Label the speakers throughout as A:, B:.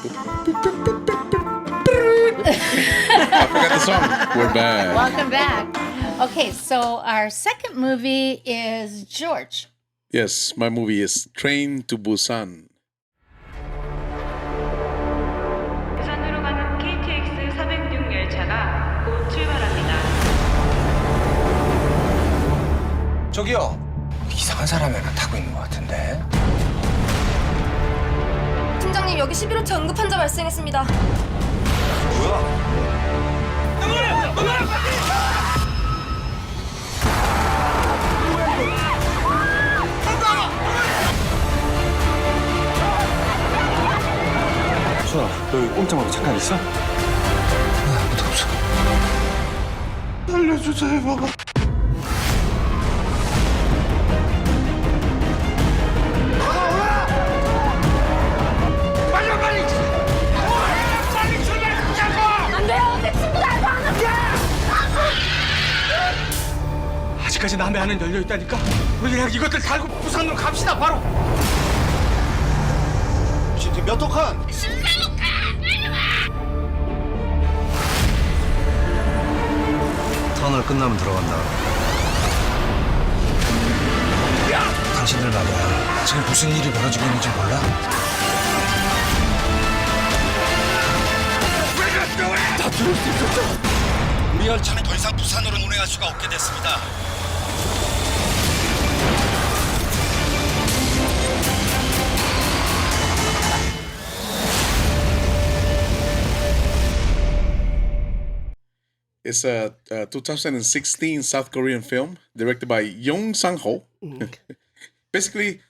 A: I forgot the song. We're back.
B: Welcome back. Okay, so our second movie is George.
A: Yes, my movie is Train to Busan.
C: 부산으로 가는 KTX 406 열차가 곧 출발합니다.
D: 저기요. 이상한 사람이 하나 타고 있는 것 같은데.
E: 팀장님 여기 11호차 응급 환자 발생했습니다.
D: 뭐야?
F: 수아, 너 여기 꼼짝하고 잠깐 있어?
D: 아무도 없어.
F: 알려주세요, 봐봐.
E: 안 돼요, 내 친구가 알고 안 할게.
F: 아직까지 남의 안은 열려 있다니까. 우리 그냥 이것들 달고 부산으로 갑시다, 바로.
D: 지금 몇 호칸? 터널 끝나면 들어간다. 당신들 말이야. 지금 무슨 일이 벌어지고 있는지 몰라?
F: 다 들을 수 있었죠.
D: 우리 열차는 더 이상 부산으로 운행할 수가 없게 됐습니다.
A: It's a 2016 South Korean film directed by Yong Sang-ho. Basically,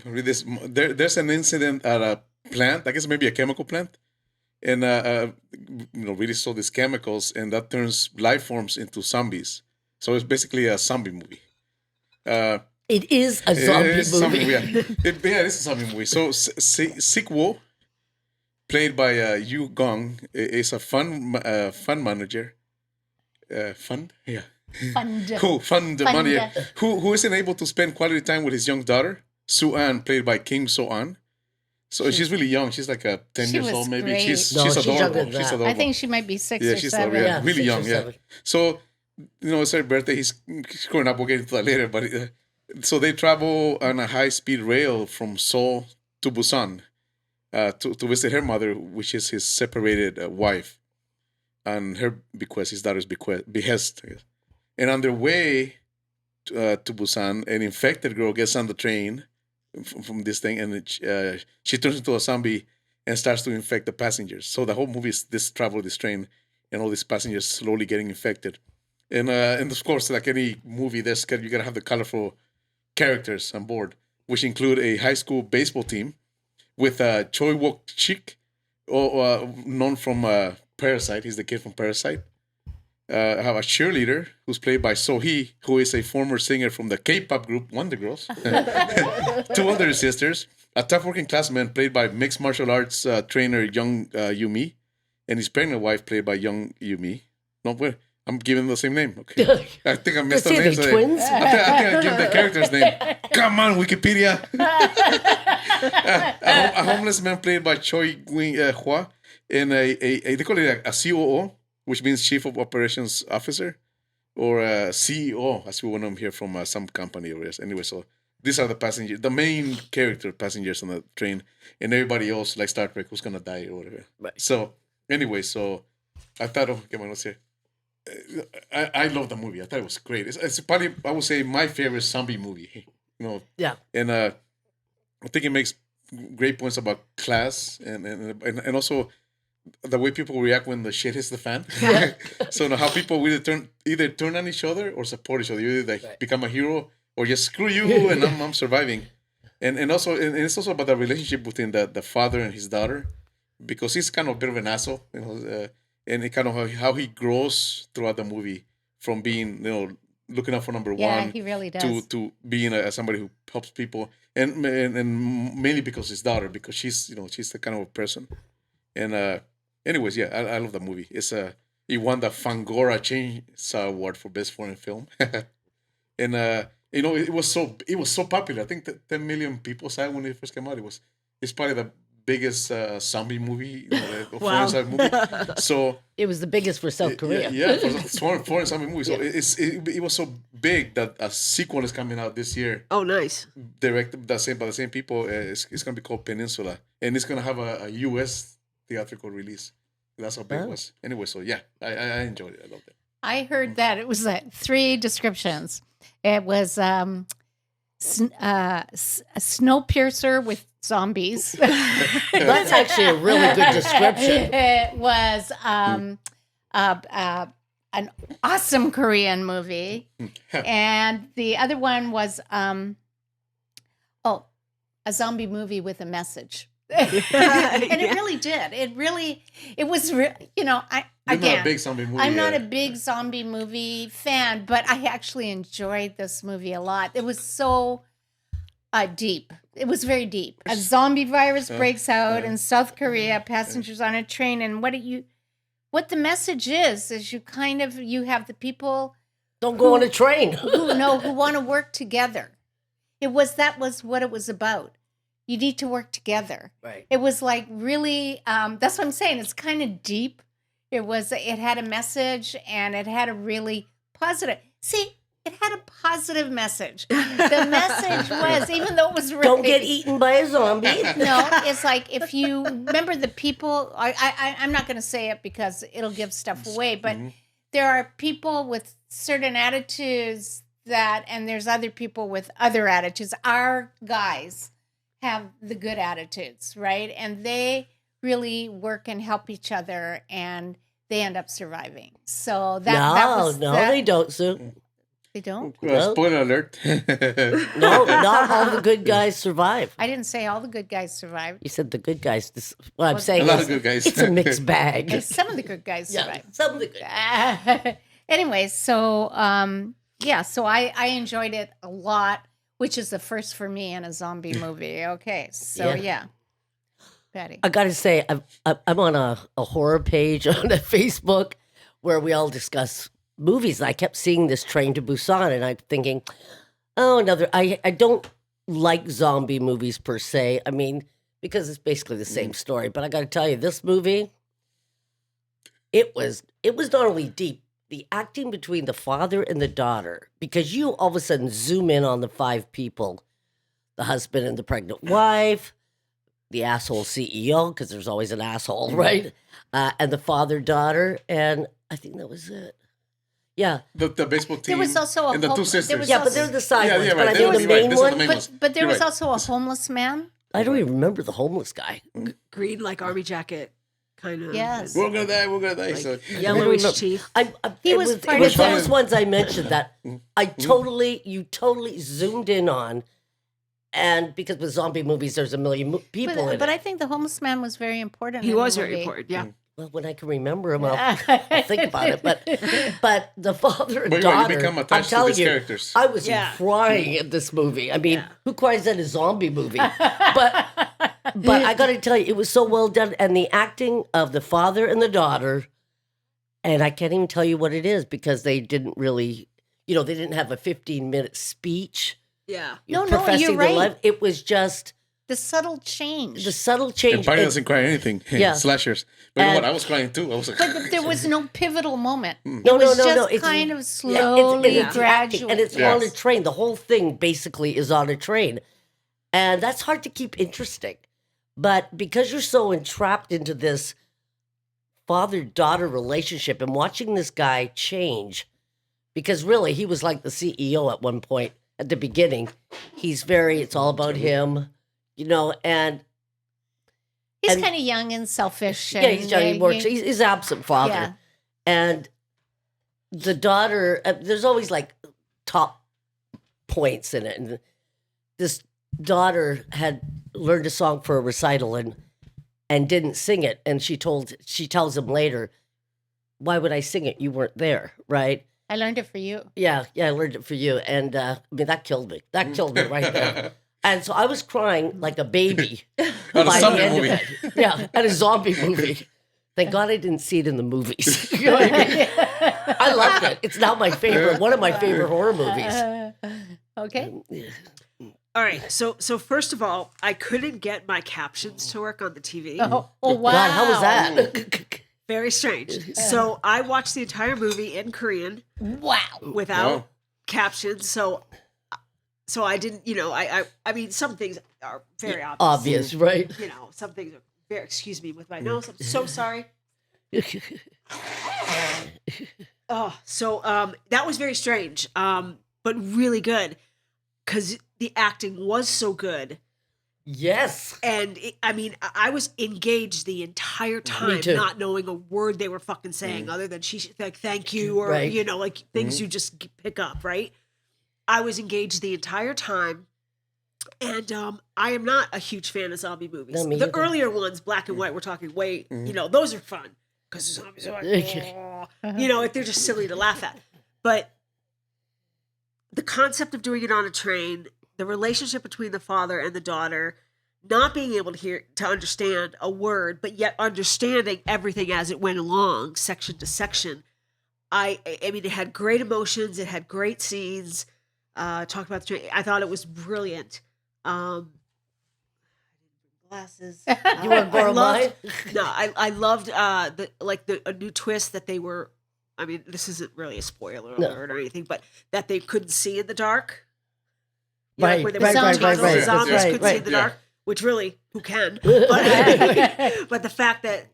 A: this there's an incident at a plant. I guess maybe a chemical plant, and really saw these chemicals, and that turns life forms into zombies. So it's basically a zombie movie.
G: It is a zombie
A: It is a
G: movie.
A: it is a zombie movie. So Sik Wo, played by Yu Gong, is a fund manager. Fund? Yeah.
B: Fund.
A: Fund money. Who isn't able to spend quality time with his young daughter, Su-an, played by Kim So-an. So she's really young. She's like 10
B: She
A: years
B: was
A: old, maybe.
B: great.
A: She's
G: No, she's younger
A: adorable.
G: than
A: She's
G: that.
A: adorable.
B: I think she might be 6
A: yeah,
B: or
A: she's
B: 7.
A: adorable. Yeah, really
G: 6 or
A: young. Yeah.
G: 7.
A: So, it's her birthday. He's growing up. We'll get into that later. But so they travel on a high-speed rail from Seoul to Busan to visit her mother, which is his separated wife, and her bequest, his daughter's behest. I guess. And on their way to Busan, an infected girl gets on the train from this thing, and she turns into a zombie and starts to infect the passengers. So the whole movie is this travel, this train, and all these passengers slowly getting infected. And of course, like any movie, you gotta have the colorful characters on board, which include a high school baseball team with Choi Wook-chik, known from Parasite. He's the kid from Parasite. I have a cheerleader who's played by So-hee, who is a former singer from the K-pop group Wonder Girls. Two other sisters. A tough working classman played by mixed martial arts trainer Young Yumi, and his pregnant wife played by Young Yumi. No, wait, I'm giving the same name. Okay, I think I missed the
G: Say
A: names.
G: they're twins?
A: I think I gave the character's name. Come on, Wikipedia. A homeless man played by Choi Hua, and they call it a COO, which means Chief of Operations Officer, or CEO, as we want them here from some company or yes. Anyway, so these are the passengers, the main character passengers on the train, and everybody else, like Star Trek, who's gonna die or whatever.
G: Right.
A: So, anyway, so I thought, okay, man, let's say, I love the movie. I thought it was great. It's probably, I would say, my favorite zombie movie.
G: Yeah.
A: And I think it makes great points about class and also the way people react when the shit hits the fan. So how people either turn on each other or support each other. You either become a hero or just screw you and I'm surviving. And it's also about the relationship between the father and his daughter, because he's kind of a bit of an asshole, and it kind of how he grows throughout the movie from being looking out for number
B: Yeah,
A: one
B: he really does.
A: to being somebody who helps people, and mainly because his daughter, because she's the kind of a person. And anyways, yeah, I love the movie. It won the Fangora Chainsaw Award for Best Foreign Film, and it was so popular. I think that 10 million people saw it when it first came out. It's probably the biggest zombie movie, the
G: Wow.
A: foreign zombie movie. So
G: It was the biggest for South Korea.
A: yeah, for foreign zombie movie. So it was so big that a sequel is coming out this year,
H: Oh, nice.
A: directed by the same people. It's gonna be called Peninsula, and it's gonna have a U.S. theatrical release. That's how big it was. Anyway, so yeah, I enjoyed it. I loved it.
B: I heard that it was 3 descriptions. It was a Snowpiercer with zombies.
G: That's actually a really good description.
B: It was an awesome Korean movie, and the other one was a zombie movie with a message. And it really did. It was, you know,
A: You're not a big zombie movie.
B: I'm not a big zombie movie fan, but I actually enjoyed this movie a lot. It was so deep. It was very deep. A zombie virus breaks out in South Korea, passengers on a train, and what the message is you have the people
G: Don't go on a train.
B: who want to work together. That was what it was about. You need to work together.
G: Right.
B: It was like really, that's what I'm saying. It's kind of deep. It had a message, and it had a really positive, it had a positive message. The message was, even though it was really,
G: Don't get eaten by a zombie.
B: no, it's like, if you remember the people, I'm not going to say it because it'll give stuff away, but there are people with certain attitudes and there's other people with other attitudes. Our guys have the good attitudes, right? And they really work and help each other, and they end up surviving. So
G: they don't, Sue.
B: They don't?
A: Spoiler alert.
G: No, not all the good guys survive.
B: I didn't say all the good guys survived.
G: You said the good guys. What I'm saying
A: A lot
G: is
A: of good guys.
G: it's a mixed bag.
B: And some of the good guys survived.
G: Some of the good.
B: Anyway, so so I enjoyed it a lot, which is the first for me in a zombie movie. Okay, so yeah. Patty.
G: I got to say, I'm on a horror page on Facebook where we all discuss movies. I kept seeing this Train to Busan, and I'm thinking, oh, another. I don't like zombie movies per se. I mean, because it's basically the same story. But I got to tell you, this movie, it was not only deep. The acting between the father and the daughter, because you all of a sudden zoom in on the 5 people, the husband and the pregnant wife, the asshole CEO, because there's always an asshole, right? And the father-daughter, and I think that was it. Yeah.
A: The baseball team.
B: There was also
A: and the 2 sisters.
G: Yeah, but they're the side ones. But
A: right.
G: I think the main
A: Those are
G: one,
A: main ones.
B: But there
A: You're
B: was
A: right.
B: also a homeless man.
G: I don't even remember the homeless guy.
H: Green, like army jacket, kind of.
B: Yes.
A: We're gonna die.
H: Like,
A: So
H: yellowish teeth.
B: He
G: it
B: was
G: was,
B: part
G: it was
B: of the-
G: those ones I mentioned that you totally zoomed in on. And because with zombie movies, there's a million people in
B: But
G: it.
B: I think the homeless man was very important.
H: He
B: in the
H: was very
B: movie.
H: important, yeah.
G: Well, when I can remember him, I'll think about it. But the father and
A: But you
G: daughter,
A: become
G: I'm
A: attached to
G: telling
A: these
G: you,
A: characters.
G: I was
H: Yeah.
G: crying at this movie. I mean, who cries at a zombie movie? But I got to tell you, it was so well done, and the acting of the father and the daughter, and I can't even tell you what it is because they didn't really, they didn't have a 15-minute speech.
H: Yeah.
B: No,
G: professing
B: you're
G: the
B: right.
G: love. It was just
B: The subtle change.
G: the subtle change.
A: and Patty
G: It-
A: doesn't cry anything.
G: Yeah.
A: Slashers. But you know
G: And-
A: what? I was crying too. I was like,
B: But there was no pivotal moment.
G: No,
B: it was
G: no, no,
B: just
G: no. It's
B: kind of
G: yeah,
B: slowly,
G: it's acting,
B: gradual.
G: and it's
A: Yes.
G: on a train. The whole thing basically is on a train, and that's hard to keep interesting. But because you're so entrapped into this father-daughter relationship and watching this guy change, because really he was like the CEO at one point at the beginning. It's all about him, and
B: He's
G: and-
B: kind of young and selfish.
G: yeah, he's Johnny Works. He's absent father.
B: Yeah.
G: And the daughter, there's always like top points in it. And this daughter had learned a song for a recital and didn't sing it. And she tells him later, why would I sing it? You weren't there, right?
B: I learned it for you.
G: Yeah, I learned it for you. And I mean, that killed me. That killed me right there. And so I was crying like a baby.
A: On a
G: by the
A: zombie
G: end of
A: movie.
G: it. Yeah, at a zombie movie. Thank God I didn't see it in the movies. You know what I mean? I loved it. It's now my favorite, one of my favorite horror movies.
B: Okay.
H: All right. So first of all, I couldn't get my captions to work on the TV.
B: Oh, wow.
G: God, how was that?
H: Very strange. So I watched the entire movie in Korean
B: Wow.
H: without
A: Wow.
H: captions. So I didn't, I mean, some things are very obvious.
G: Obvious, right?
H: Some things are very, excuse me, with my nose. I'm so sorry. So that was very strange, but really good because the acting was so good.
G: Yes.
H: And I was engaged the entire time,
G: too.
H: not knowing a word they were fucking saying other than she's like, thank you, or,
G: Right.
H: like things you just pick up, right? I was engaged the entire time. And I am not a huge fan of zombie movies.
G: No, me
H: The
G: either.
H: earlier ones, black and white, we're talking way, those are fun. Because the zombies are like, if they're just silly to laugh at. But the concept of doing it on a train, the relationship between the father and the daughter, not being able to understand a word, but yet understanding everything as it went along, section to section. I mean, it had great emotions. It had great scenes. Talked about the train. I thought it was brilliant. Glasses.
G: You want to borrow mine?
H: No, I loved a new twist that they were. I mean, this isn't really a spoiler alert or anything, but that they couldn't see in the dark.
G: Right,
H: where they
G: right,
H: were
G: right,
H: tunnels,
G: right,
H: the
G: right.
H: zombies
G: Right,
H: couldn't see
G: right.
H: in the
A: Yeah.
H: dark, which really, who can? But the fact that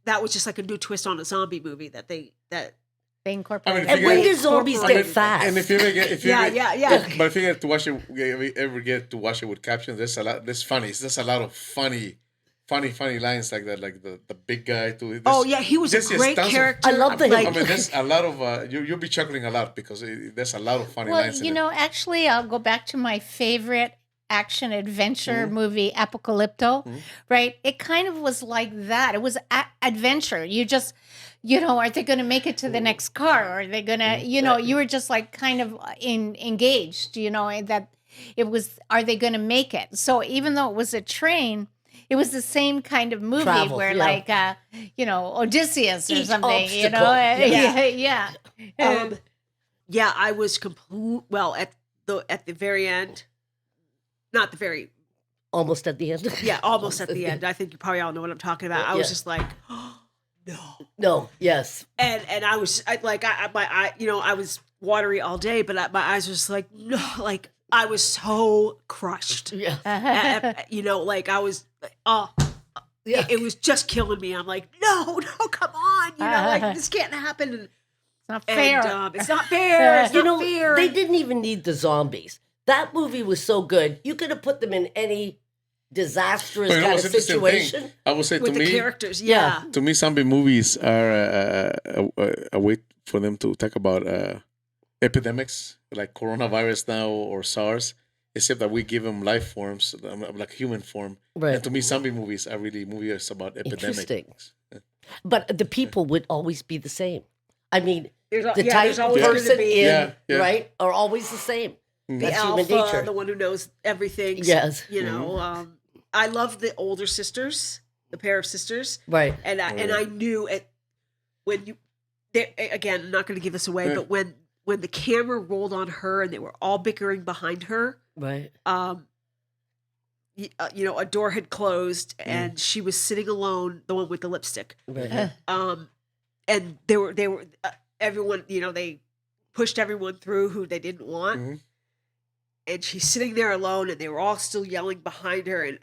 H: that was just like a new twist on a zombie movie that
B: They
A: I
B: incorporated.
A: mean,
G: And
A: if you
G: when
A: get-
G: do zombies
A: I mean,
G: get fast?
A: And if you ever get,
H: Yeah.
A: But if you get to watch it, if you ever get to watch it with captions, there's a lot. There's a lot of funny lines like that, like the big guy too.
H: Oh yeah, he was a
A: There's just
H: great
A: tons of-
H: character.
G: I love the-
A: I mean, there's a lot of you'll be chuckling a lot because there's a lot of funny
B: Well,
A: lines. in it.
B: actually, I'll go back to my favorite action adventure movie, Apocalypto, right? It kind of was like that. It was adventure. You just, are they going to make it to the next car? Or are they going to, you were just like kind of engaged, and that it was, are they going to make it? So even though it was a train, it was the same kind of movie
G: Travel,
B: where
G: yeah.
B: Odysseus or
G: Each
B: something,
G: obstacle,
B: yeah.
H: Yeah, I was at the very end. Not the very,
G: Almost at the end.
H: yeah, almost at the end. I think you probably all know what I'm talking about. I was
G: Yeah.
H: just like, oh, no.
G: No, yes.
H: And I was I was watery all day, but my eyes were just like, no, like I was so crushed.
G: Yeah.
H: I was,
G: Yeah.
H: it was just killing me. I'm like, no, come on, this can't happen. And,
B: It's not fair.
H: it's not fair. It's not fair.
G: They didn't even need the zombies. That movie was so good. You could have put them in any disastrous
A: But you know
G: kind
A: what's
G: of
A: interesting
G: situation.
A: thing? I would say
H: with
A: to
H: the
A: me,
H: characters,
G: Yeah.
A: to me, zombie movies are a way for them to talk about epidemics like coronavirus now or SARS, except that we give them life forms, like human form.
G: Right.
A: And to me, zombie movies are really movies about epidemics.
G: Interesting. But the people would always be the same. I mean,
H: There's al-
G: the
H: yeah,
G: type
H: there's
G: of
H: always gonna
G: person
H: be-
G: in,
A: Yeah, yeah.
G: right, are always the same.
H: the
G: That's
H: alpha,
G: human nature.
H: the one who knows everything.
G: Yes.
H: I love the older sisters, the pair of sisters,
G: Right.
H: and I knew it when you. Again, I'm not going to give this away,
A: Yeah.
H: but when the camera rolled on her and they were all bickering behind her,
G: Right.
H: a door had closed and she was sitting alone, the one with the lipstick.
G: Right.
H: And they were everyone, they pushed everyone through who they didn't want.
A: Mhm.
H: And she's sitting there alone and they were all still yelling behind her. And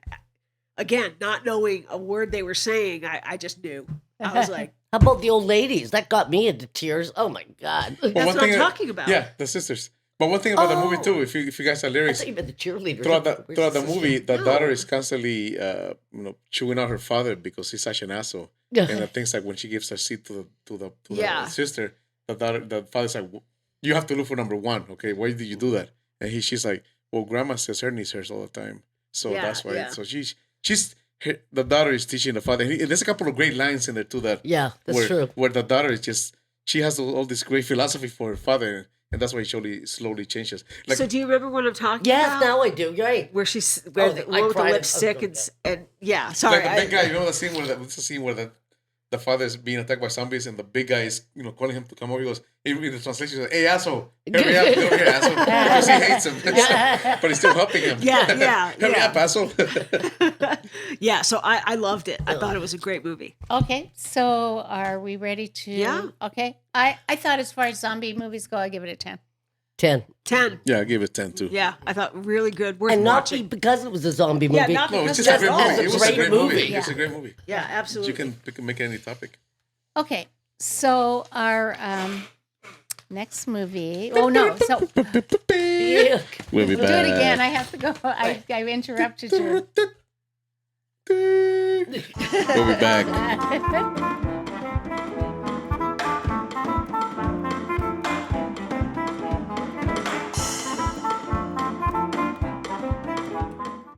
H: again, not knowing a word they were saying, I just knew. I was like,
G: How about the old ladies? That got me into tears. Oh my God.
A: But
H: that's
A: one
H: what I'm
A: thing-
H: talking about.
A: Yeah, the sisters. But one thing about the movie
G: Oh.
A: too, if you guys are
G: I
A: lyrics,
G: thought you meant the cheerleaders.
A: throughout
G: Where's
A: the
G: sister?
A: movie, the
H: No.
A: daughter is constantly, chewing out her father because he's such an asshole.
G: Yeah.
A: And the things like when she gives her seat to the
H: Yeah.
A: sister, the father's like, you have to look for number one. Okay, why did you do that? And she's like, well, grandma says her needs hers all the time, so
H: Yeah,
A: that's why.
H: yeah.
A: So the daughter is teaching the father. And there's a couple of great lines in there too that
G: Yeah, that's
A: where,
G: true.
A: where the daughter is just she has all this great philosophy for her father, and that's why she slowly changes. Like
H: So do you remember what I'm talking
G: Yes,
H: about?
G: now I do. You're right.
H: Where she's where
G: Oh,
H: the
G: I
H: one with the
G: cried.
H: lipstick and yeah, sorry.
A: like the big guy, you know the scene where the the father is being attacked by zombies, and the big guy is, calling him to come over. He goes, in the translation, he goes, "Hey, asshole, hurry up, get over here, asshole." Because he hates him, but he's still helping him.
H: Yeah.
A: Hurry up, asshole.
H: Yeah, so I loved it. I thought it was a great movie.
B: Okay, so are we ready to?
H: Yeah.
B: Okay, I thought as far as zombie movies go, I give it a 10.
G: 10.
H: 10.
A: Yeah, I gave it 10 too.
H: Yeah, I thought really good. Worth
G: And not
H: watching.
G: because it was a zombie movie.
H: Yeah, not
A: No,
H: because
A: it's just a
H: that's
A: great
H: all.
A: movie. It was a great movie.
B: Yeah.
A: It's a great movie.
H: Yeah,
A: You
H: absolutely.
A: can make any topic.
B: Okay, so our next movie. Oh no, so
G: Yeah.
A: We'll be
B: we'll do it again. I have to go. I interrupted you.
A: We'll be back.